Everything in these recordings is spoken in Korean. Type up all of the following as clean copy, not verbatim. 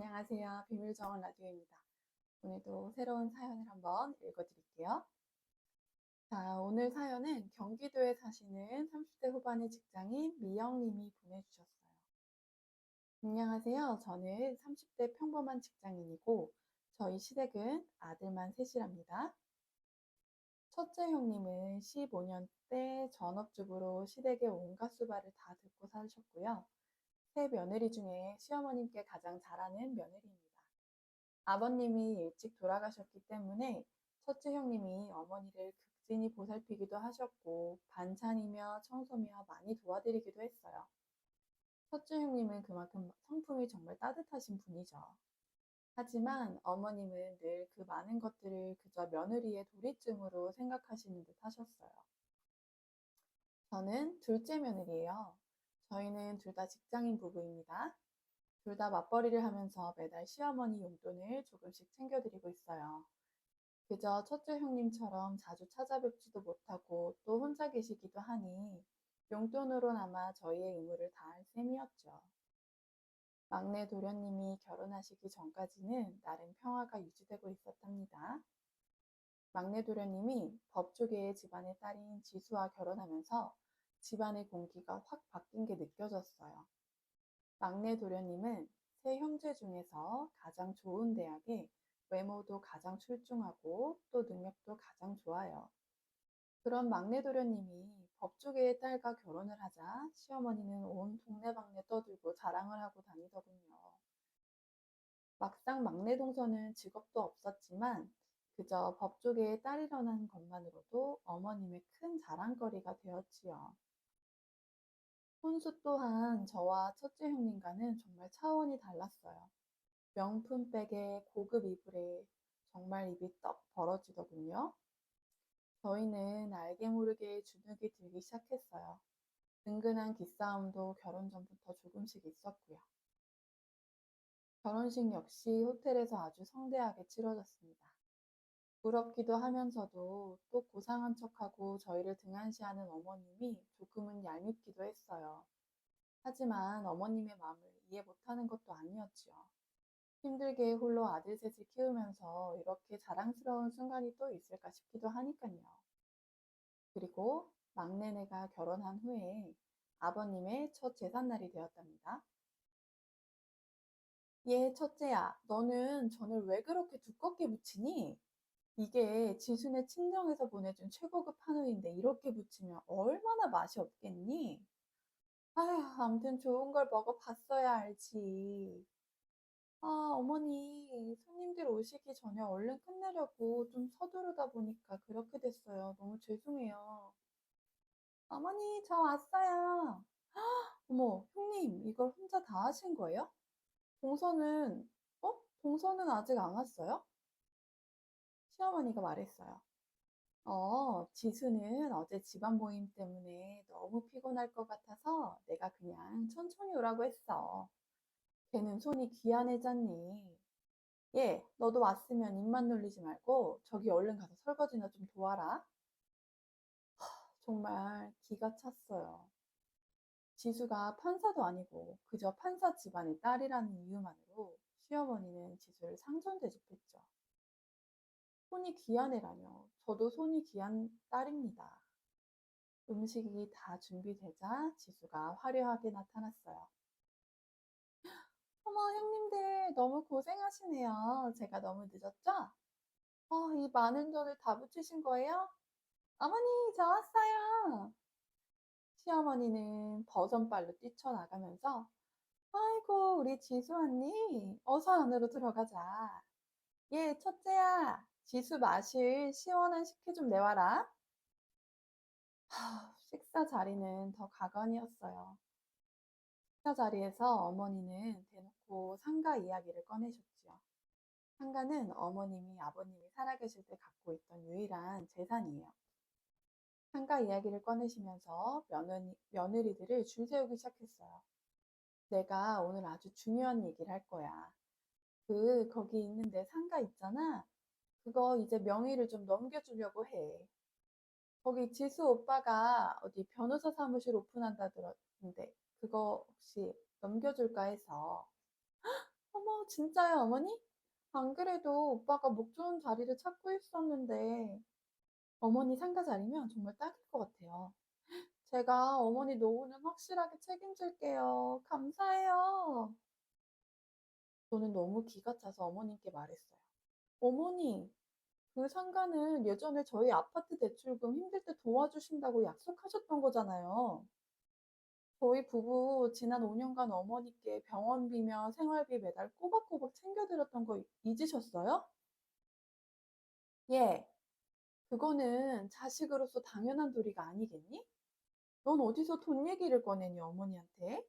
안녕하세요. 비밀정원 라디오입니다. 오늘도 새로운 사연을 한번 읽어드릴게요. 자, 오늘 사연은 경기도에 사시는 30대 후반의 직장인 미영님이 보내주셨어요. 안녕하세요. 저는 30대 평범한 직장인이고 저희 시댁은 아들만 셋이랍니다. 첫째 형님은 15년 때 전업주부로 시댁의 온갖 수발을 다 듣고 사셨고요. 세 며느리 중에 시어머님께 가장 잘하는 며느리입니다. 아버님이 일찍 돌아가셨기 때문에 첫째 형님이 어머니를 극진히 보살피기도 하셨고 반찬이며 청소며 많이 도와드리기도 했어요. 첫째 형님은 그만큼 성품이 정말 따뜻하신 분이죠. 하지만 어머님은 늘 그 많은 것들을 그저 며느리의 도리쯤으로 생각하시는 듯 하셨어요. 저는 둘째 며느리예요. 저희는 둘 다 직장인 부부입니다. 둘 다 맞벌이를 하면서 매달 시어머니 용돈을 조금씩 챙겨드리고 있어요. 그저 첫째 형님처럼 자주 찾아뵙지도 못하고 또 혼자 계시기도 하니 용돈으로나마 저희의 의무를 다할 셈이었죠. 막내 도련님이 결혼하시기 전까지는 나름 평화가 유지되고 있었답니다. 막내 도련님이 법조계의 집안의 딸인 지수와 결혼하면서 집안의 공기가 확 바뀐 게 느껴졌어요. 막내 도련님은 세 형제 중에서 가장 좋은 대학에 외모도 가장 출중하고 또 능력도 가장 좋아요. 그런 막내 도련님이 법조계의 딸과 결혼을 하자 시어머니는 온 동네방네 떠들고 자랑을 하고 다니더군요. 막상 막내 동서는 직업도 없었지만 그저 법조계의 딸이라는 것만으로도 어머님의 큰 자랑거리가 되었지요. 혼수 또한 저와 첫째 형님과는 정말 차원이 달랐어요. 명품백에 고급 이불에 정말 입이 떡 벌어지더군요. 저희는 알게 모르게 주눅이 들기 시작했어요. 은근한 기싸움도 결혼 전부터 조금씩 있었고요. 결혼식 역시 호텔에서 아주 성대하게 치러졌습니다. 부럽기도 하면서도 또 고상한 척하고 저희를 등한시하는 어머님이 조금은 얄밉기도 했어요. 하지만 어머님의 마음을 이해 못하는 것도 아니었지요. 힘들게 홀로 아들 셋을 키우면서 이렇게 자랑스러운 순간이 또 있을까 싶기도 하니까요. 그리고 막내네가 결혼한 후에 아버님의 첫 제삿날이 되었답니다. 얘 첫째야, 너는 전을 왜 그렇게 두껍게 부치니? 이게 지순의 친정에서 보내준 최고급 한우인데 이렇게 부치면 얼마나 맛이 없겠니? 아휴, 아무튼 좋은 걸 먹어봤어야 알지. 아, 어머니, 손님들 오시기 전에 얼른 끝내려고 좀 서두르다 보니까 그렇게 됐어요. 너무 죄송해요. 어머니, 저 왔어요. 어머, 형님, 이걸 혼자 다 하신 거예요? 동서는, 동서는 아직 안 왔어요? 시어머니가 말했어요. 지수는 어제 집안 모임 때문에 너무 피곤할 것 같아서 내가 그냥 천천히 오라고 했어. 걔는 손이 귀한해졌니? 예, 너도 왔으면 입만 놀리지 말고 저기 얼른 가서 설거지나 좀 도와라. 정말 기가 찼어요. 지수가 판사도 아니고 그저 판사 집안의 딸이라는 이유만으로 시어머니는 지수를 상전대접했죠. 손이 귀한 애라며 저도 손이 귀한 딸입니다. 음식이 다 준비되자 지수가 화려하게 나타났어요. 어머, 형님들 너무 고생하시네요. 제가 너무 늦었죠? 이 많은 전을 다 부치신 거예요? 어머니, 저 왔어요. 시어머니는 버선발로 뛰쳐나가면서 아이고, 우리 지수 언니, 어서 안으로 들어가자. 예, 첫째야, 지수 마실 시원한 식혜 좀 내와라. 식사 자리는 더 가관이었어요. 식사 자리에서 어머니는 대놓고 상가 이야기를 꺼내셨지요. 상가는 어머님이 아버님이 살아계실 때 갖고 있던 유일한 재산이에요. 상가 이야기를 꺼내시면서 며느리들을 줄 세우기 시작했어요. 내가 오늘 아주 중요한 얘기를 할 거야. 거기 있는데 상가 있잖아. 그거 이제 명의를 좀 넘겨주려고 해. 거기 지수 오빠가 어디 변호사 사무실 오픈한다 들었는데 그거 혹시 넘겨줄까 해서. 어머, 진짜요, 어머니? 안 그래도 오빠가 목 좋은 자리를 찾고 있었는데, 어머니 상가 자리면 정말 딱일 것 같아요. 제가 어머니 노후는 확실하게 책임질게요. 감사해요. 저는 너무 기가 차서 어머님께 말했어요. 어머니, 그 상가는 예전에 저희 아파트 대출금 힘들 때 도와주신다고 약속하셨던 거잖아요. 저희 부부 지난 5년간 어머니께 병원비며 생활비 매달 꼬박꼬박 챙겨드렸던 거 잊으셨어요? 예, 그거는 자식으로서 당연한 도리가 아니겠니? 넌 어디서 돈 얘기를 꺼내니, 어머니한테?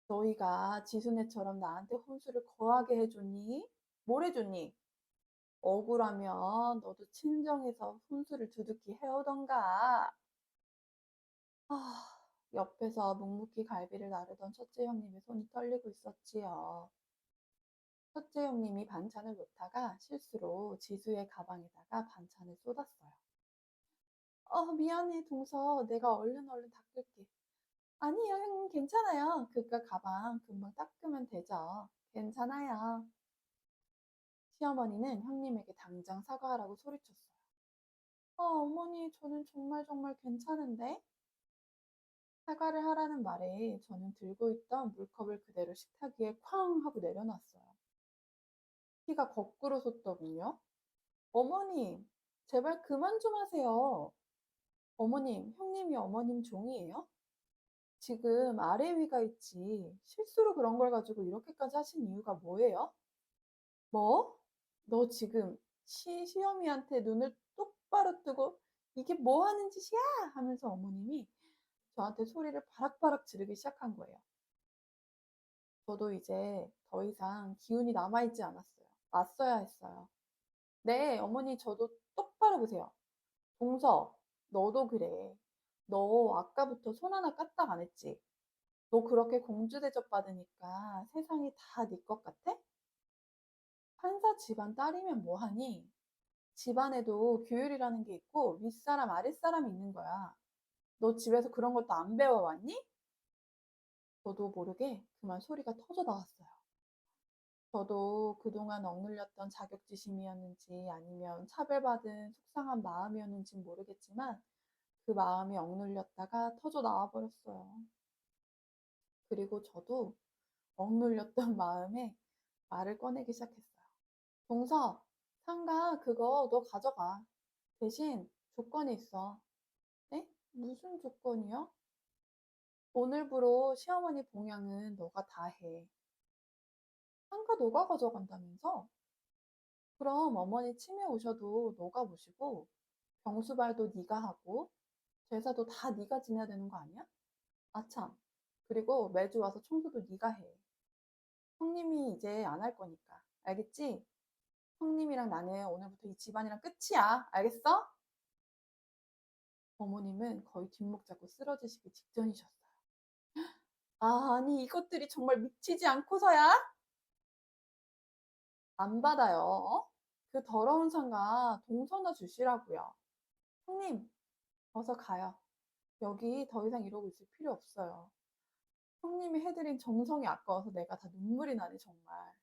너희가 지순애처럼 나한테 혼수를 거하게 해줬니? 뭘 해줬니? 억울하면 너도 친정에서 혼수를 두둑히 해오던가. 아, 옆에서 묵묵히 갈비를 나르던 첫째 형님의 손이 떨리고 있었지요. 첫째 형님이 반찬을 놓다가 실수로 지수의 가방에다가 반찬을 쏟았어요. 미안해, 동서. 내가 얼른 닦을게. 아니요, 형님, 괜찮아요. 그깟 가방 금방 닦으면 되죠. 괜찮아요. 시어머니는 형님에게 당장 사과하라고 소리쳤어요. 어머니, 저는 정말 괜찮은데? 사과를 하라는 말에 저는 들고 있던 물컵을 그대로 식탁 위에 쾅 하고 내려놨어요. 키가 거꾸로 솟더군요. 어머님, 제발 그만 좀 하세요. 어머님, 형님이 어머님 종이에요? 지금 아래 위가 있지. 실수로 그런 걸 가지고 이렇게까지 하신 이유가 뭐예요? 뭐? 너 지금 시어미한테 눈을 똑바로 뜨고 이게 뭐 하는 짓이야? 하면서 어머님이 저한테 소리를 바락바락 지르기 시작한 거예요. 저도 이제 더 이상 기운이 남아있지 않았어요. 맞서야 했어요. 네, 어머니 저도 똑바로 보세요. 동서, 너도 그래. 너 아까부터 손 하나 까딱 안 했지? 너 그렇게 공주 대접 받으니까 세상이 다 네 것 같아? 판사 집안 딸이면 뭐하니? 집안에도 규율이라는 게 있고 윗사람 아랫사람이 있는 거야. 너 집에서 그런 것도 안 배워왔니? 저도 모르게 그만 소리가 터져 나왔어요. 저도 그동안 억눌렸던 자격지심이었는지 아니면 차별받은 속상한 마음이었는지 모르겠지만 그 마음이 억눌렸다가 터져 나와 버렸어요. 그리고 저도 억눌렸던 마음에 말을 꺼내기 시작했어요. 동서, 상가 그거 너 가져가. 대신 조건이 있어. 네? 무슨 조건이요? 오늘부로 시어머니 봉양은 너가 다 해. 상가 너가 가져간다면서? 그럼 어머니 치매 오셔도 너가 모시고 병수발도 네가 하고 제사도 다 네가 지내야 되는 거 아니야? 아참. 그리고 매주 와서 청소도 네가 해. 형님이 이제 안 할 거니까. 알겠지? 형님이랑 나는 오늘부터 이 집안이랑 끝이야. 알겠어? 어머님은 거의 뒷목 잡고 쓰러지시기 직전이셨어요. 아니 이것들이 정말 미치지 않고서야? 안 받아요. 어? 그 더러운 상가 동서나 주시라고요. 형님, 어서 가요. 여기 더 이상 이러고 있을 필요 없어요. 형님이 해드린 정성이 아까워서 내가 다 눈물이 나네, 정말.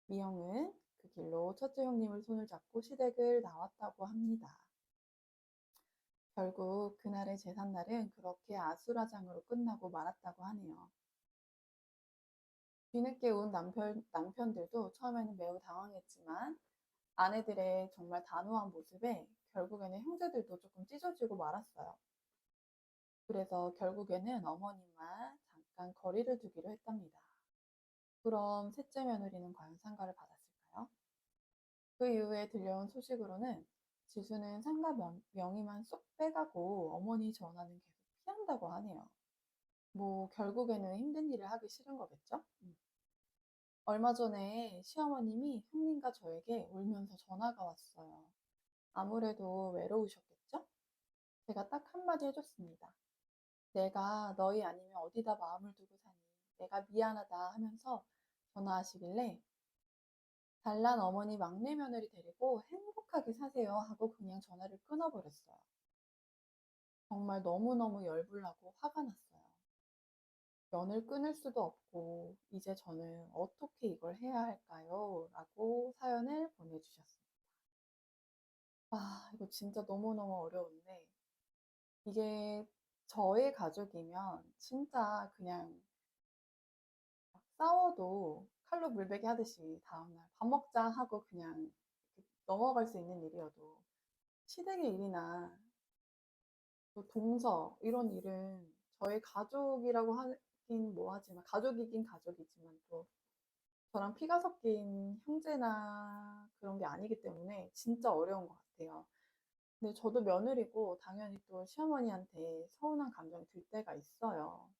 미영은 그 길로 첫째 형님을 손을 잡고 시댁을 나왔다고 합니다. 결국 그날의 제삿날은 그렇게 아수라장으로 끝나고 말았다고 하네요. 뒤늦게 온 남편들도 처음에는 매우 당황했지만 아내들의 정말 단호한 모습에 결국에는 형제들도 조금 찢어지고 말았어요. 그래서 결국에는 어머님만 잠깐 거리를 두기로 했답니다. 그럼 셋째 며느리는 과연 상가를 받았을까요? 그 이후에 들려온 소식으로는 지수는 상가 명의만 쏙 빼가고 어머니 전화는 계속 피한다고 하네요. 뭐 결국에는 힘든 일을 하기 싫은 거겠죠? 얼마 전에 시어머님이 형님과 저에게 울면서 전화가 왔어요. 아무래도 외로우셨겠죠? 제가 딱 한마디 해줬습니다. 내가 너희 아니면 어디다 마음을 두고 사니? 내가 미안하다 하면서 전화하시길래 잘난 어머니 막내 며느리 데리고 행복하게 사세요 하고 그냥 전화를 끊어버렸어요. 정말 너무너무 열불나고 화가 났어요. 면을 끊을 수도 없고 이제 저는 어떻게 이걸 해야 할까요? 라고 사연을 보내주셨습니다. 아, 이거 진짜 너무너무 어려운데 이게 저의 가족이면 진짜 그냥 막 싸워도 칼로 물베기 하듯이 다음날 밥 먹자 하고 그냥 넘어갈 수 있는 일이어도 시댁의 일이나 또 동서 이런 일은 저의 가족이라고 하긴 뭐하지만 가족이긴 가족이지만 또 저랑 피가 섞인 형제나 그런 게 아니기 때문에 진짜 어려운 것 같아요. 근데 저도 며느리고 당연히 또 시어머니한테 서운한 감정이 들 때가 있어요.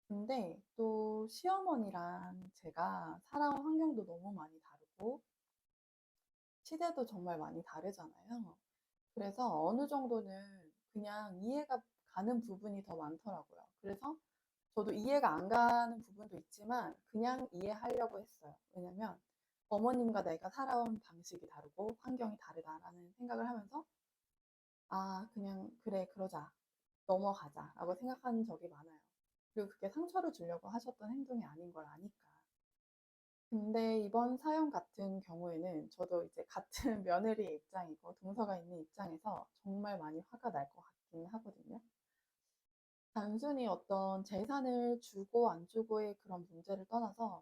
근데 또 시어머니랑 제가 살아온 환경도 너무 많이 다르고 시대도 정말 많이 다르잖아요. 그래서 어느 정도는 그냥 이해가 가는 부분이 더 많더라고요. 그래서 저도 이해가 안 가는 부분도 있지만 그냥 이해하려고 했어요. 왜냐면 어머님과 내가 살아온 방식이 다르고 환경이 다르다라는 생각을 하면서 아, 그냥 그래, 그러자. 넘어가자. 라고 생각한 적이 많아요. 그리고 그게 상처를 주려고 하셨던 행동이 아닌 걸 아니까. 근데 이번 사연 같은 경우에는 저도 이제 같은 며느리의 입장이고 동서가 있는 입장에서 정말 많이 화가 날 것 같긴 하거든요. 단순히 어떤 재산을 주고 안 주고의 그런 문제를 떠나서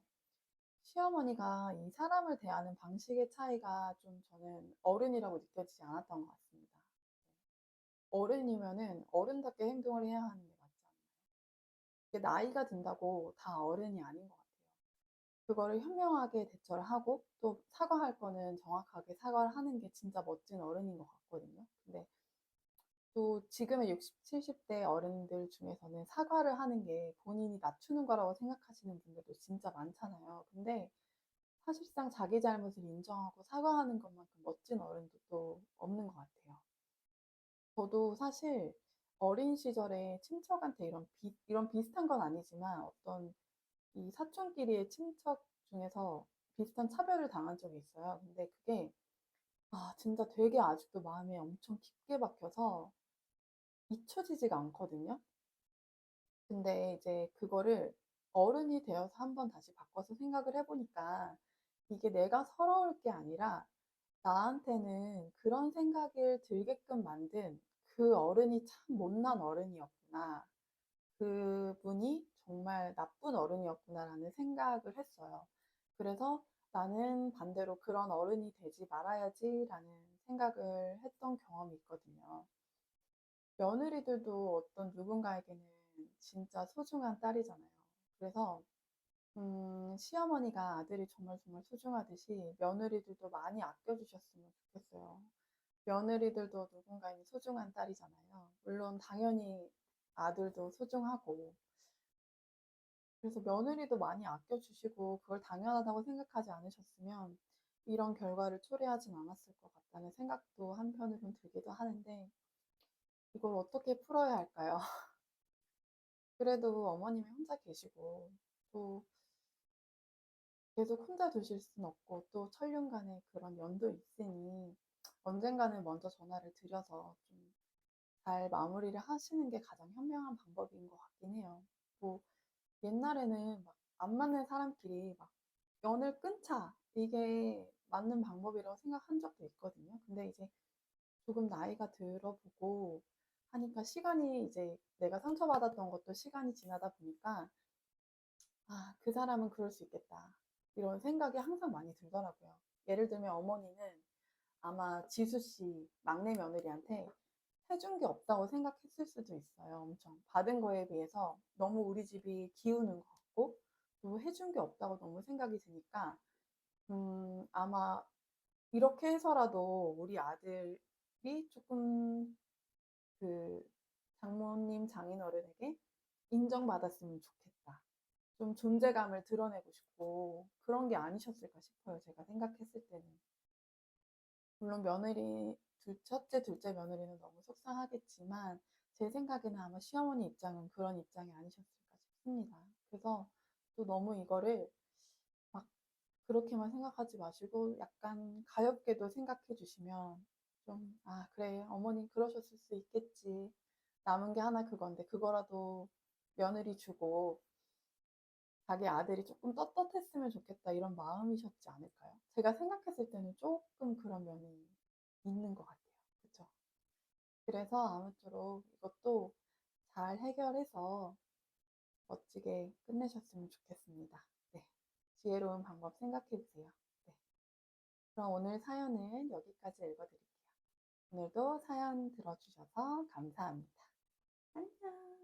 시어머니가 이 사람을 대하는 방식의 차이가 좀 저는 어른이라고 느껴지지 않았던 것 같습니다. 어른이면은 어른답게 행동을 해야 하는 게 맞지 않나요? 이게 나이가 든다고 다 어른이 아닌 것 같아요. 그거를 현명하게 대처를 하고 또 사과할 거는 정확하게 사과를 하는 게 진짜 멋진 어른인 것 같거든요. 근데 또 지금의 60, 70대 어른들 중에서는 사과를 하는 게 본인이 낮추는 거라고 생각하시는 분들도 진짜 많잖아요. 근데 사실상 자기 잘못을 인정하고 사과하는 것만큼 멋진 어른도 또 없는 것 같아요. 저도 사실 어린 시절에 친척한테 이런 비슷한 건 아니지만 어떤 이 사촌끼리의 친척 중에서 비슷한 차별을 당한 적이 있어요. 근데 그게 아, 진짜 되게 아직도 마음에 엄청 깊게 박혀서 잊혀지지가 않거든요. 근데 이제 그거를 어른이 되어서 한번 다시 바꿔서 생각을 해보니까 이게 내가 서러울 게 아니라 나한테는 그런 생각을 들게끔 만든 그 어른이 참 못난 어른이었구나. 그분이 정말 나쁜 어른이었구나라는 생각을 했어요. 그래서 나는 반대로 그런 어른이 되지 말아야지라는 생각을 했던 경험이 있거든요. 며느리들도 어떤 누군가에게는 진짜 소중한 딸이잖아요. 그래서 시어머니가 아들이 정말 정말 소중하듯이 며느리들도 많이 아껴주셨으면 좋겠어요. 며느리들도 누군가에게 소중한 딸이잖아요. 물론 당연히 아들도 소중하고 그래서 며느리도 많이 아껴주시고 그걸 당연하다고 생각하지 않으셨으면 이런 결과를 초래하진 않았을 것 같다는 생각도 한편으로는 들기도 하는데 이걸 어떻게 풀어야 할까요? 그래도 어머님이 혼자 계시고 또 계속 혼자 두실 수는 없고 또 천륜간의 그런 연도 있으니 언젠가는 먼저 전화를 드려서 좀 잘 마무리를 하시는 게 가장 현명한 방법인 것 같긴 해요. 뭐 옛날에는 막 안 맞는 사람끼리 막 연을 끊자 이게 맞는 방법이라고 생각한 적도 있거든요. 근데 이제 조금 나이가 들어보고 하니까 시간이 이제 내가 상처받았던 것도 시간이 지나다 보니까 아, 그 사람은 그럴 수 있겠다. 이런 생각이 항상 많이 들더라고요. 예를 들면 어머니는 아마 지수 씨 막내 며느리한테 해준 게 없다고 생각했을 수도 있어요. 엄청 받은 거에 비해서 너무 우리 집이 기우는 것 같고 또 해준 게 없다고 너무 생각이 드니까 아마 이렇게 해서라도 우리 아들이 조금 그 장모님 장인어른에게 인정받았으면 좋겠다. 좀 존재감을 드러내고 싶고 그런 게 아니셨을까 싶어요. 제가 생각했을 때는. 물론 첫째, 둘째 며느리는 너무 속상하겠지만 제 생각에는 아마 시어머니 입장은 그런 입장이 아니셨을까 싶습니다. 그래서 또 너무 이거를 막 그렇게만 생각하지 마시고 약간 가볍게도 생각해 주시면 좀, 아, 그래, 어머니 그러셨을 수 있겠지. 남은 게 하나 그건데 그거라도 며느리 주고 자기 아들이 조금 떳떳했으면 좋겠다 이런 마음이셨지 않을까요? 제가 생각했을 때는 조금 그런 면이 있는 것 같아요. 그쵸? 그래서 아무쪼록 이것도 잘 해결해서 멋지게 끝내셨으면 좋겠습니다. 네. 지혜로운 방법 생각해 보세요. 네. 그럼 오늘 사연은 여기까지 읽어드릴게요. 오늘도 사연 들어주셔서 감사합니다. 안녕.